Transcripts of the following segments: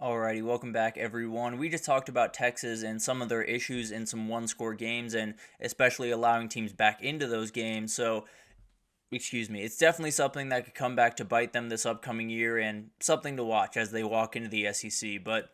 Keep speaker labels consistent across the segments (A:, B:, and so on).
A: Alrighty, welcome back everyone. We just talked about Texas and some of their issues in some one-score games and especially allowing teams back into those games. So, excuse me, it's definitely something that could come back to bite them this upcoming year and something to watch as they walk into the SEC. But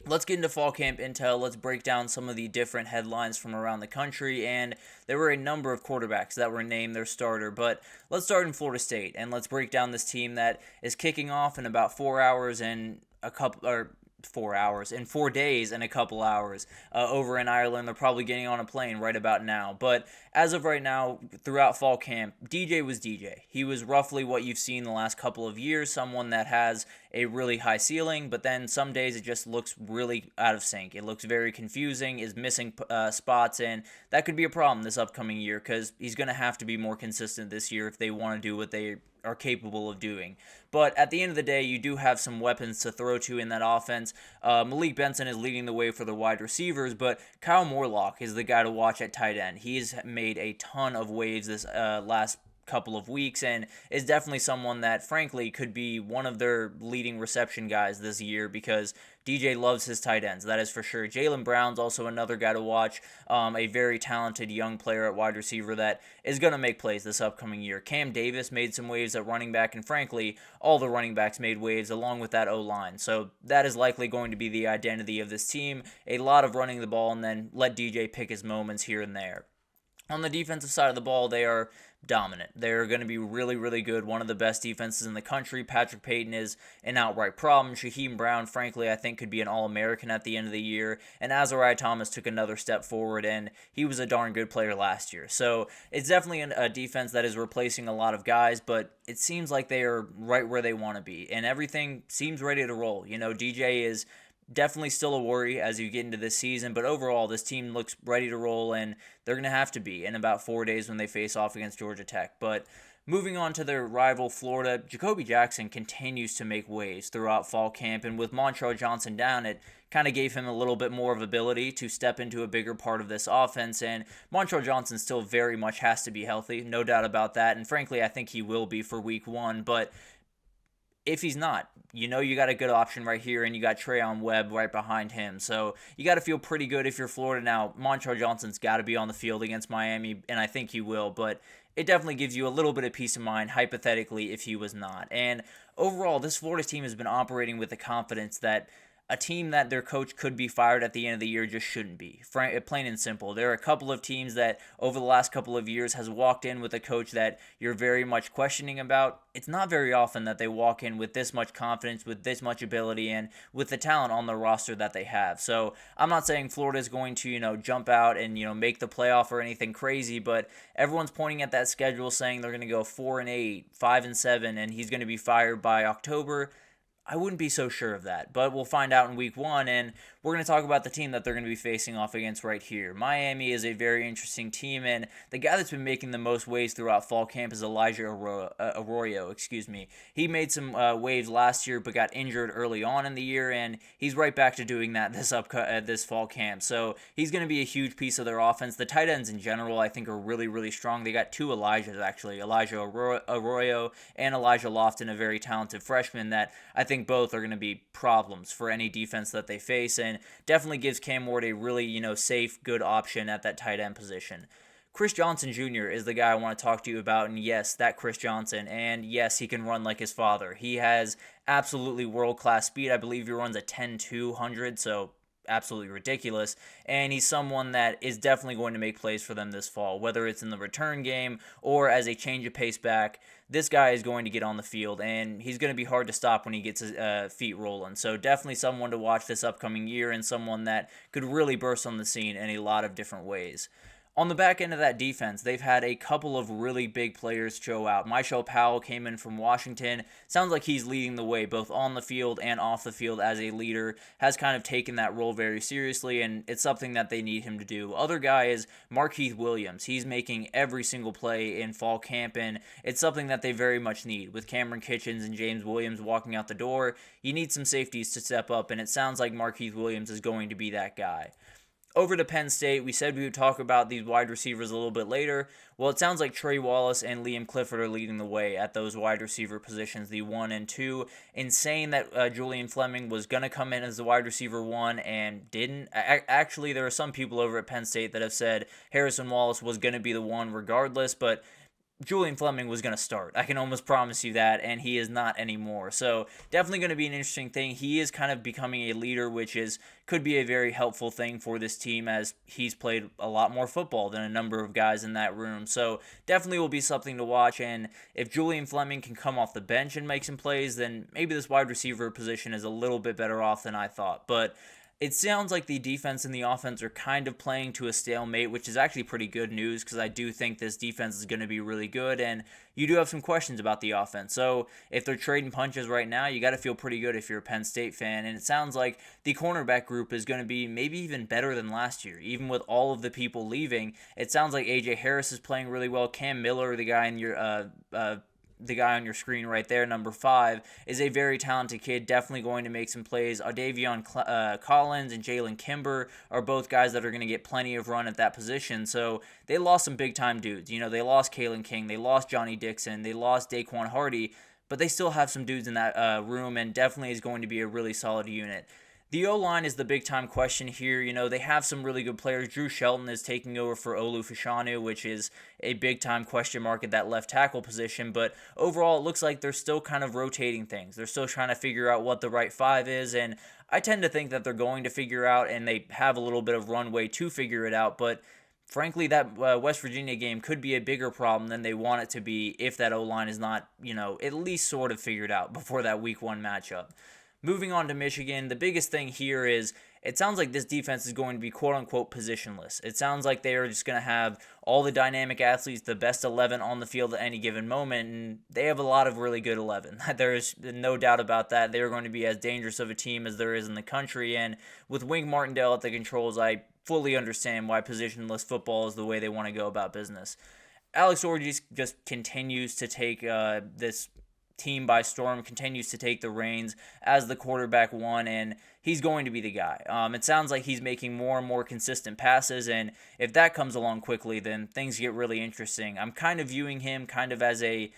A: let's get into fall camp intel. Let's break down some of the different headlines from around the country. And there were a number of quarterbacks that were named their starter. But let's start in Florida State and let's break down this team that is kicking off in about 4 hours and a couple or 4 hours in 4 days and a couple hours over in Ireland. They're probably getting on a plane right about now. But as of right now, throughout fall camp, DJ was DJ. He was roughly what you've seen the last couple of years, someone that has a really high ceiling, but then some days it just looks really out of sync. It looks very confusing, is missing spots, and that could be a problem this upcoming year because he's going to have to be more consistent this year if they want to do what they are capable of doing. But at the end of the day, you do have some weapons to throw to in that offense. Malik Benson is leading the way for the wide receivers, but Kyle Morlock is the guy to watch at tight end. He's made a ton of waves this last couple of weeks and is definitely someone that frankly could be one of their leading reception guys this year because DJ loves his tight ends, that is for sure. Jaylen Brown's also another guy to watch, a very talented young player at wide receiver that is going to make plays this upcoming year. Cam Davis made some waves at running back, and frankly, all the running backs made waves along with that O-line. So that is likely going to be the identity of this team, a lot of running the ball and then let DJ pick his moments here and there. On the defensive side of the ball, they are dominant. They're going to be really, really good. One of the best defenses in the country. Patrick Payton is an outright problem. Shaheem Brown, frankly, I think could be an All-American at the end of the year. And Azariah Thomas took another step forward, and he was a darn good player last year. So it's definitely a defense that is replacing a lot of guys, but it seems like they are right where they want to be. And everything seems ready to roll. You know, DJ is definitely still a worry as you get into this season, but overall this team looks ready to roll, and they're going to have to be in about 4 days when they face off against Georgia Tech. But moving on to their rival Florida, Jacoby Jackson continues to make waves throughout fall camp, and with Montrell Johnson down, it kind of gave him a little bit more of ability to step into a bigger part of this offense, and Montrell Johnson still very much has to be healthy, no doubt about that, and frankly I think he will be for week one, but if he's not, you know you got a good option right here, and you got Trayon Webb right behind him. So you got to feel pretty good if you're Florida. Now, Montrell Johnson's got to be on the field against Miami, and I think he will, but it definitely gives you a little bit of peace of mind, hypothetically, if he was not. And overall, this Florida team has been operating with the confidence that a team that their coach could be fired at the end of the year just shouldn't be. Plain and simple. There are a couple of teams that over the last couple of years has walked in with a coach that you're very much questioning about. It's not very often that they walk in with this much confidence, with this much ability, and with the talent on the roster that they have. So I'm not saying Florida is going to, jump out and, make the playoff or anything crazy, but everyone's pointing at that schedule saying they're going to go 4-8, 5-7, and he's going to be fired by October. I wouldn't be so sure of that, but we'll find out in week one, and we're going to talk about the team that they're going to be facing off against right here. Miami is a very interesting team, and the guy that's been making the most waves throughout fall camp is Elijah Arroyo. He made some waves last year, but got injured early on in the year, and he's right back to doing that this fall camp. So he's going to be a huge piece of their offense. The tight ends in general, I think, are really, really strong. They got two Elijahs, actually, Elijah Arroyo and Elijah Lofton, a very talented freshman that I think both are going to be problems for any defense that they face, and definitely gives Cam Ward a really, safe, good option at that tight end position. Chris Johnson Jr. is the guy I want to talk to you about, and yes, that Chris Johnson, and yes, he can run like his father. He has absolutely world-class speed. I believe he runs a 10-200, so absolutely ridiculous, and he's someone that is definitely going to make plays for them this fall, whether it's in the return game or as a change of pace back. This guy is going to get on the field, and he's going to be hard to stop when he gets his feet rolling. So definitely someone to watch this upcoming year, and someone that could really burst on the scene in a lot of different ways. On the back end of that defense, they've had a couple of really big players show out. Myshel Powell came in from Washington. Sounds like he's leading the way both on the field and off the field as a leader. Has kind of taken that role very seriously, and it's something that they need him to do. Other guy is Markeith Williams. He's making every single play in fall camp, and it's something that they very much need. With Cameron Kitchens and James Williams walking out the door, you need some safeties to step up, and it sounds like Markeith Williams is going to be that guy. over to Penn State, we said we would talk about these wide receivers a little bit later. Well, it sounds like Trey Wallace and Liam Clifford are leading the way at those wide receiver positions, the 1 and 2. Insane that Julian Fleming was going to come in as the wide receiver 1 and didn't. Actually, there are some people over at Penn State that have said Harrison Wallace was going to be the 1 regardless, but Julian Fleming was going to start. I can almost promise you that, and he is not anymore. So definitely going to be an interesting thing. He is kind of becoming a leader, which could be a very helpful thing for this team as he's played a lot more football than a number of guys in that room. So definitely will be something to watch, and if Julian Fleming can come off the bench and make some plays, then maybe this wide receiver position is a little bit better off than I thought. But it sounds like the defense and the offense are kind of playing to a stalemate, which is actually pretty good news because I do think this defense is going to be really good, and you do have some questions about the offense. So if they're trading punches right now, you got to feel pretty good if you're a Penn State fan, and it sounds like the cornerback group is going to be maybe even better than last year, even with all of the people leaving. It sounds like A.J. Harris is playing really well. Cam Miller, the guy on your screen right there, number 5, is a very talented kid, definitely going to make some plays. Davion Collins and Jalen Kimber are both guys that are going to get plenty of run at that position. So they lost some big-time dudes. They lost Kalen King, they lost Johnny Dixon, they lost Daquan Hardy, but they still have some dudes in that room and definitely is going to be a really solid unit. The O-line is the big-time question here. They have some really good players. Drew Shelton is taking over for Olu Fashanu, which is a big-time question mark at that left tackle position. But overall, it looks like they're still kind of rotating things. They're still trying to figure out what the right 5 is, and I tend to think that they're going to figure out, and they have a little bit of runway to figure it out. But frankly, that West Virginia game could be a bigger problem than they want it to be if that O-line is not, at least sort of figured out before that Week 1 matchup. Moving on to Michigan, the biggest thing here is it sounds like this defense is going to be quote-unquote positionless. It sounds like they are just going to have all the dynamic athletes, the best 11 on the field at any given moment, and they have a lot of really good 11. There is no doubt about that. They are going to be as dangerous of a team as there is in the country, and with Wink Martindale at the controls, I fully understand why positionless football is the way they want to go about business. Alex Orji just continues to take this team by storm, continues to take the reins as the quarterback 1, and he's going to be the guy. It sounds like he's making more and more consistent passes, and if that comes along quickly, then things get really interesting. I'm kind of viewing him kind of as a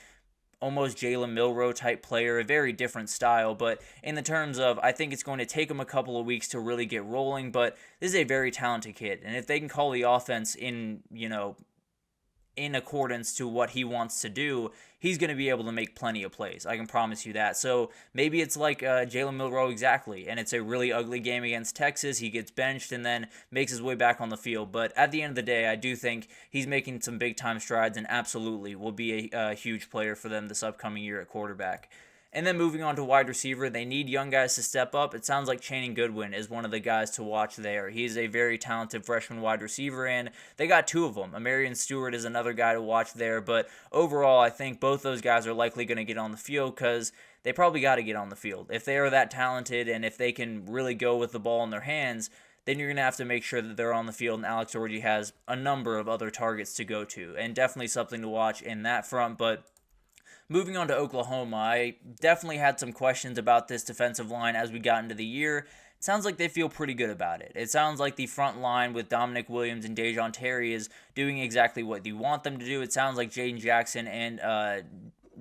A: almost Jalen Milroe type player, a very different style, but in the terms of, I think it's going to take him a couple of weeks to really get rolling, but this is a very talented kid, and if they can call the offense in accordance to what he wants to do, he's going to be able to make plenty of plays. I can promise you that. So maybe it's like Jalen Milroe exactly, and it's a really ugly game against Texas. He gets benched and then makes his way back on the field. But at the end of the day, I do think he's making some big-time strides and absolutely will be a huge player for them this upcoming year at quarterback. And then moving on to wide receiver, they need young guys to step up. It sounds like Channing Goodwin is one of the guys to watch there. He's a very talented freshman wide receiver, and they got 2 of them. Amarian Stewart is another guy to watch there, but overall, I think both those guys are likely going to get on the field because they probably got to get on the field. If they are that talented and if they can really go with the ball in their hands, then you're going to have to make sure that they're on the field, and Alex Orji has a number of other targets to go to, and definitely something to watch in that front, but moving on to Oklahoma, I definitely had some questions about this defensive line as we got into the year. It sounds like they feel pretty good about it. It sounds like the front line with Dominic Williams and Dejon Terry is doing exactly what you want them to do. It sounds like Jaden Jackson and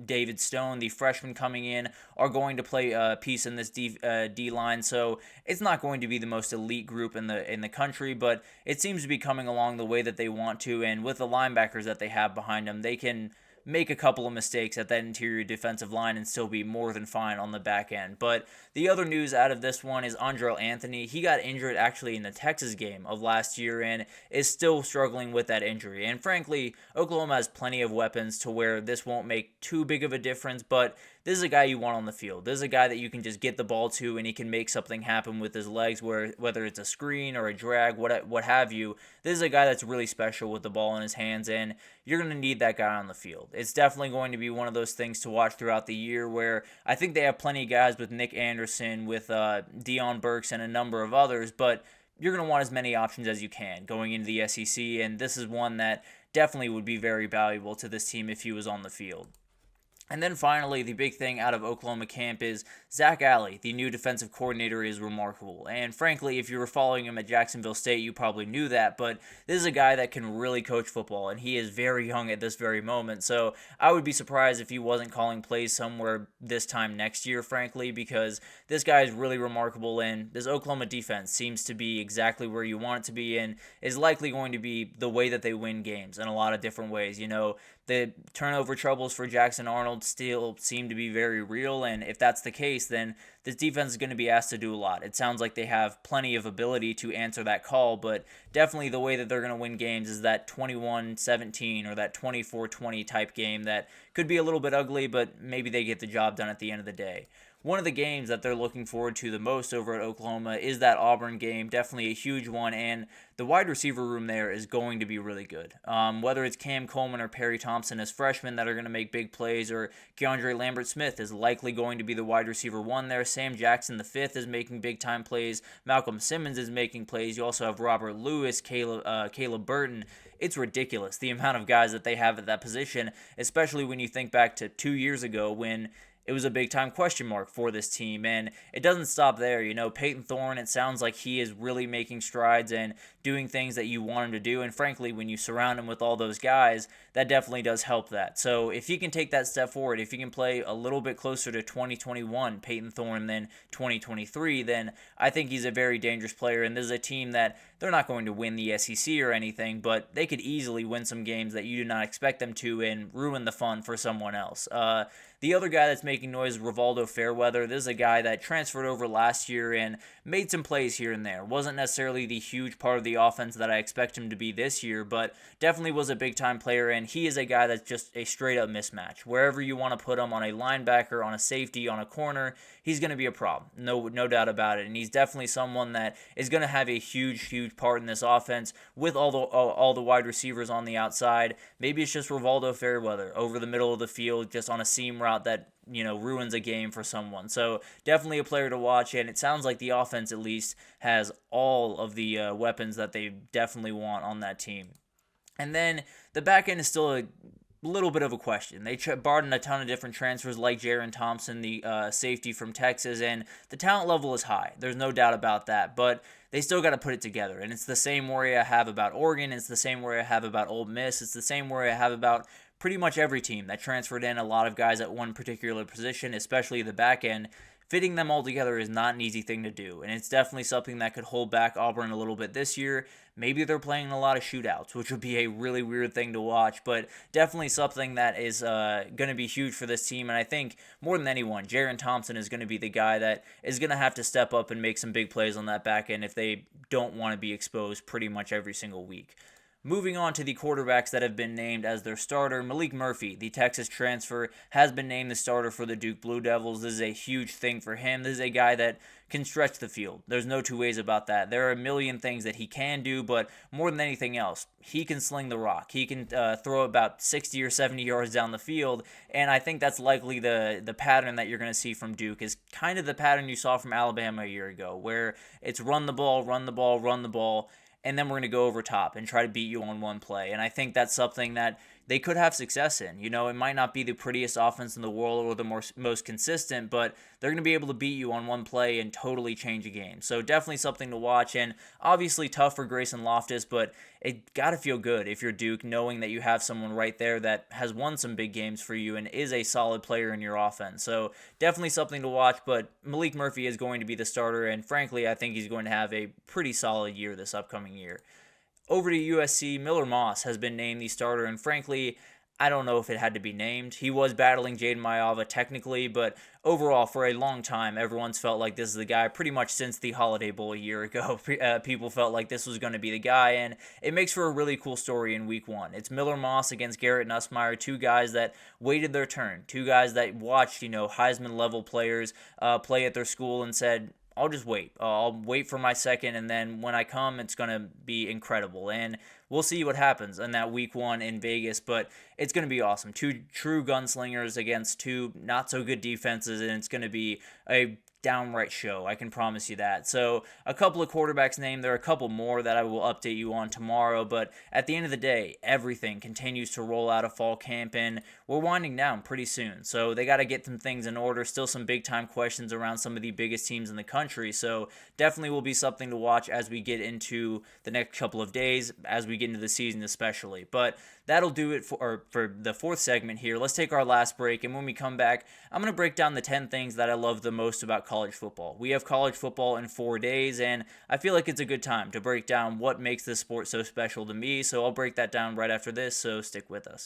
A: David Stone, the freshman coming in, are going to play a piece in this D-line, so it's not going to be the most elite group in the country, but it seems to be coming along the way that they want to, and with the linebackers that they have behind them, they can make a couple of mistakes at that interior defensive line and still be more than fine on the back end. But the other news out of this one is Andrel Anthony. He got injured actually in the Texas game of last year and is still struggling with that injury. And frankly, Oklahoma has plenty of weapons to where this won't make too big of a difference, but this is a guy you want on the field. This is a guy that you can just get the ball to and he can make something happen with his legs, whether it's a screen or a drag, what have you. This is a guy that's really special with the ball in his hands, and you're going to need that guy on the field. It's definitely going to be one of those things to watch throughout the year where I think they have plenty of guys with Nick Anderson, with Deion Burks, and a number of others, but you're going to want as many options as you can going into the SEC, and this is one that definitely would be very valuable to this team if he was on the field. And then finally, the big thing out of Oklahoma camp is Zach Alley, the new defensive coordinator, is remarkable. And frankly, if you were following him at Jacksonville State, you probably knew that. But this is a guy that can really coach football, and he is very young at this very moment. So I would be surprised if he wasn't calling plays somewhere this time next year, frankly, because this guy is really remarkable. And this Oklahoma defense seems to be exactly where you want it to be, and is likely going to be the way that they win games in a lot of different ways. The turnover troubles for Jackson Arnold still seem to be very real, and if that's the case, then this defense is going to be asked to do a lot. It sounds like they have plenty of ability to answer that call, but definitely the way that they're going to win games is that 21-17 or that 24-20 type game that could be a little bit ugly, but maybe they get the job done at the end of the day. One of the games that they're looking forward to the most over at Oklahoma is that Auburn game, definitely a huge one, and the wide receiver room there is going to be really good. Whether it's Cam Coleman or Perry Thompson as freshmen that are going to make big plays, or Keandre Lambert-Smith is likely going to be the wide receiver one there. Sam Jackson V is making big-time plays. Malcolm Simmons is making plays. You also have Robert Lewis, Caleb Burton. It's ridiculous, the amount of guys that they have at that position, especially when you think back to 2 years ago when it was a big-time question mark for this team, and it doesn't stop there. Peyton Thorne, it sounds like he is really making strides and doing things that you want him to do, and frankly, when you surround him with all those guys, that definitely does help that. So if he can take that step forward, if he can play a little bit closer to 2021 Peyton Thorne than 2023, then I think he's a very dangerous player, and this is a team that they're not going to win the SEC or anything, but they could easily win some games that you do not expect them to and ruin the fun for someone else. The other guy that's making noise is Rivaldo Fairweather. This is a guy that transferred over last year and made some plays here and there. Wasn't necessarily the huge part of the offense that I expect him to be this year, but definitely was a big-time player, and he is a guy that's just a straight-up mismatch. Wherever you want to put him, on a linebacker, on a safety, on a corner, he's going to be a problem. No doubt about it, and he's definitely someone that is going to have a huge part in this offense with all the wide receivers on the outside. Maybe it's just Rivaldo Fairweather over the middle of the field, just on a seam route that ruins a game for someone. So definitely a player to watch, and it sounds like the offense at least has all of the weapons that they definitely want on that team. And then the back end is still a little bit of a question. They brought in a ton of different transfers like Jaron Thompson, the safety from Texas, and the talent level is high. There's no doubt about that, but they still got to put it together. And it's the same worry I have about Oregon. It's the same worry I have about Ole Miss. It's the same worry I have about pretty much every team that transferred in a lot of guys at one particular position, especially the back end. Fitting them all together is not an easy thing to do, and it's definitely something that could hold back Auburn a little bit this year. Maybe they're playing a lot of shootouts, which would be a really weird thing to watch, but definitely something that is going to be huge for this team, and I think more than anyone, Jaron Thompson is going to be the guy that is going to have to step up and make some big plays on that back end if they don't want to be exposed pretty much every single week. Moving on to the quarterbacks that have been named as their starter, Maalik Murphy, the Texas transfer, has been named the starter for the Duke Blue Devils. This is a huge thing for him. This is a guy that can stretch the field. There's no two ways about that. There are a million things that he can do, but more than anything else, he can sling the rock. He can throw about 60 or 70 yards down the field, and I think that's likely the pattern that you're going to see from Duke is kind of the pattern you saw from Alabama a year ago, where it's run the ball, and then we're going to go over top and try to beat you on one play. And I think that's something that they could have success in. It might not be the prettiest offense in the world or the most consistent, but they're going to be able to beat you on one play and totally change a game. So definitely something to watch, and obviously tough for Grayson Loftus, but it got to feel good if you're Duke, knowing that you have someone right there that has won some big games for you and is a solid player in your offense. So definitely something to watch, but Maalik Murphy is going to be the starter, and frankly, I think he's going to have a pretty solid year this upcoming year. Over to USC, Miller Moss has been named the starter, and frankly, I don't know if it had to be named. He was battling Jaden Mayava technically, but overall, for a long time, everyone's felt like this is the guy. Pretty much since the Holiday Bowl a year ago, people felt like this was going to be the guy, and it makes for a really cool story in Week 1. It's Miller Moss against Garrett Nussmeier, two guys that waited their turn, two guys that watched, Heisman-level players play at their school and said, I'll just wait. I'll wait for my second, and then when I come, it's going to be incredible. And we'll see what happens in that Week 1 in Vegas, but it's going to be awesome. Two true gunslingers against two not-so-good defenses, and it's going to be a downright show. I can promise you that. So a couple of quarterbacks named. There are a couple more that I will update you on tomorrow. But at the end of the day, everything continues to roll out of fall camp, and we're winding down pretty soon. So they got to get some things in order. Still some big time questions around some of the biggest teams in the country. So definitely will be something to watch as we get into the next couple of days, as we get into the season especially. But that'll do it for the fourth segment here. Let's take our last break, and when we come back, I'm going to break down the 10 things that I love the most about college football. We have college football in 4 days, and I feel like it's a good time to break down what makes this sport so special to me, so I'll break that down right after this, so stick with us.